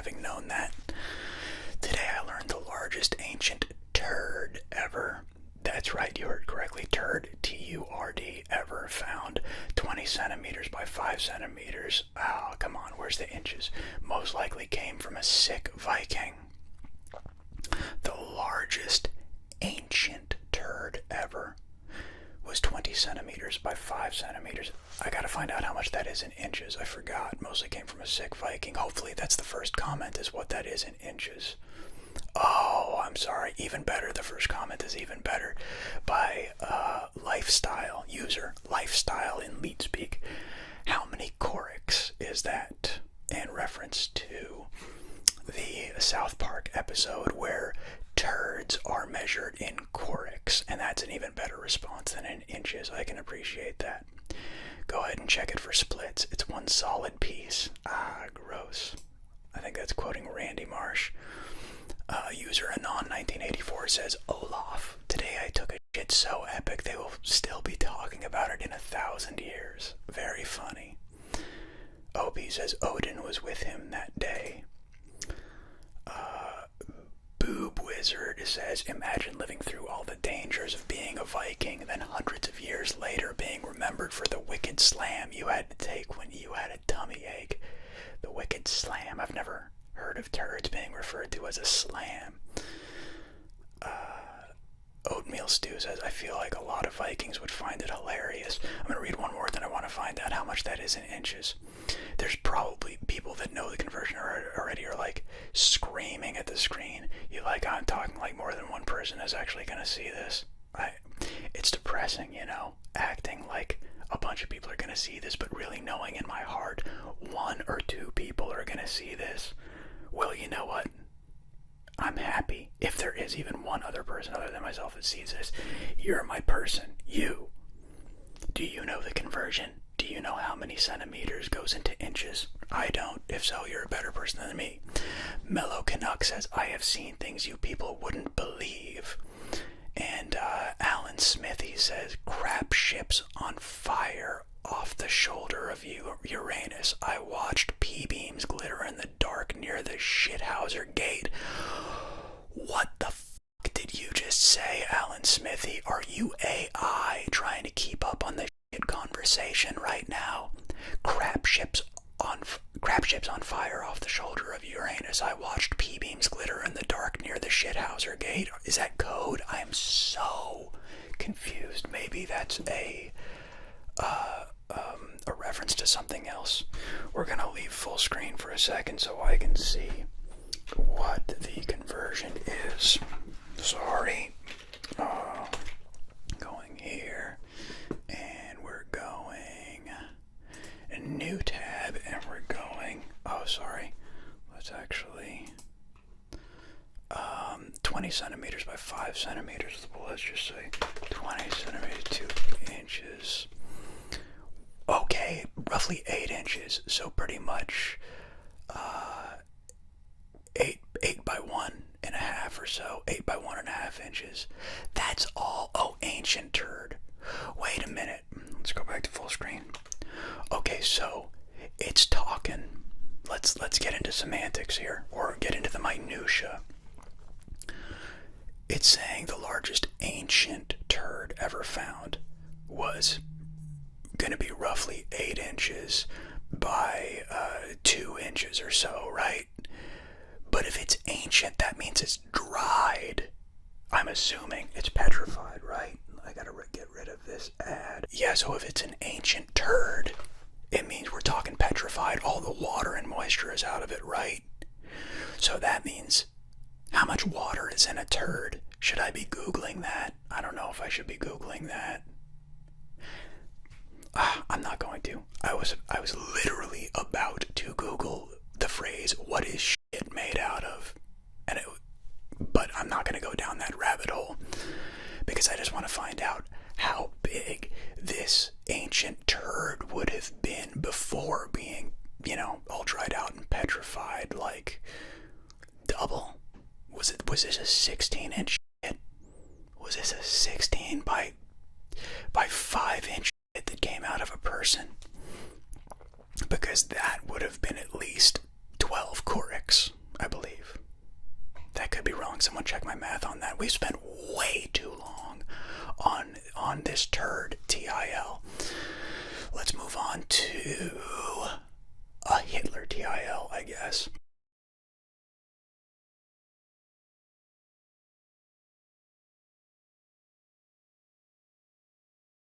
having known that. Today I learned the largest ancient turd ever. That's right, you heard correctly. Turd, T-U-R-D, ever found. 20 centimeters by 5 centimeters. Oh, come on, where's the inches? Most likely came from a sick Viking. The largest ancient turd ever was 20 centimeters by 5 centimeters. I gotta find out how much that is in inches. I forgot. Mostly came from a sick Viking. Hopefully that's the first comment, is what that is in inches. Oh, I'm sorry. Even better. The first comment is even better. By Lifestyle, user Lifestyle in Leetspeak. How many corics is that? In reference to the South Park episode where turds are measured in corics, and that's an even better response than in inches. I can appreciate that. Go ahead and check it for splits. It's one solid piece. Ah, gross. I think that's quoting Randy Marsh. User Anon1984 says, Olaf, today I took a shit so epic they will still be talking about it in 1,000 years. Very funny. Opie says Odin was with him that day. Boob Wizard says, imagine living through all the dangers of being a Viking, then hundreds of years later being remembered for the wicked slam you had to take when you had a tummy ache. The wicked slam. I've never heard of turds being referred to as a slam. Oatmeal Stew says, I feel like a lot of Vikings would find it hilarious. I'm going to read one more, then I want to find out how much that is in inches. There's probably people that know the conversion already are like screaming at the screen. I'm talking like more than one person is actually going to see this. It's depressing, acting like a bunch of people are going to see this, but really knowing in my heart 1 or 2 people are going to see this. Well, you know what? I'm happy if there is even one other person other than myself that sees this. You're my person. You. Do you know the conversion? Do you know how many centimeters goes into inches? I don't. If so, you're a better person than me. Mellow Canuck says, I have seen things you people wouldn't believe. And Alan Smithy says, crap ships on fire off the shoulder of Uranus. I watched P-beams glitter in the dark near the Shithouser Gate. What the fuck did you just say, Alan Smithy? Are you AI trying to keep up on the shit conversation right now? Crap ships on fire off the shoulder of Uranus. I watched P-beams glitter in the dark near the Shithouser Gate. Is that code? I am so confused. Maybe that's a reference to something else. We're gonna leave full screen for a second so I can see what the conversion is. Sorry. Going here, and we're going a new tab, and we're going, oh sorry, let's actually 20 centimeters by 5 centimeters. Well, let's just say 20 centimeters, 2 inches. Okay, roughly 8 inches, so pretty much 8 by 1.5 or so, 8 by 1.5 inches. That's all. Oh, ancient turd. Wait a minute. Let's go back to full screen. Okay, so it's talking. Let's get into semantics here, or get into the minutia. It's saying the largest ancient turd ever found was going to be roughly 8 inches by 2 inches or so, right? But if it's ancient, that means it's dried. I'm assuming it's petrified, right? I gotta get rid of this ad. Yeah, so if it's an ancient turd, it means we're talking petrified. All the water and moisture is out of it, right? So that means how much water is in a turd? Should I be Googling that? I don't know if I should be Googling that. I'm not going to. I was literally about to Google the phrase, what is shit made out of? But I'm not going to go down that rabbit hole because I just want to find out how big this ancient turd would have been before being, all dried out and petrified. Like, double? Was this a 16-inch shit? Was this a 16 by 5-inch shit that came out of a person? Because that would have been at least 12 corics. math on that. We've spent way too long on this turd TIL. Let's move on to a Hitler TIL, I guess.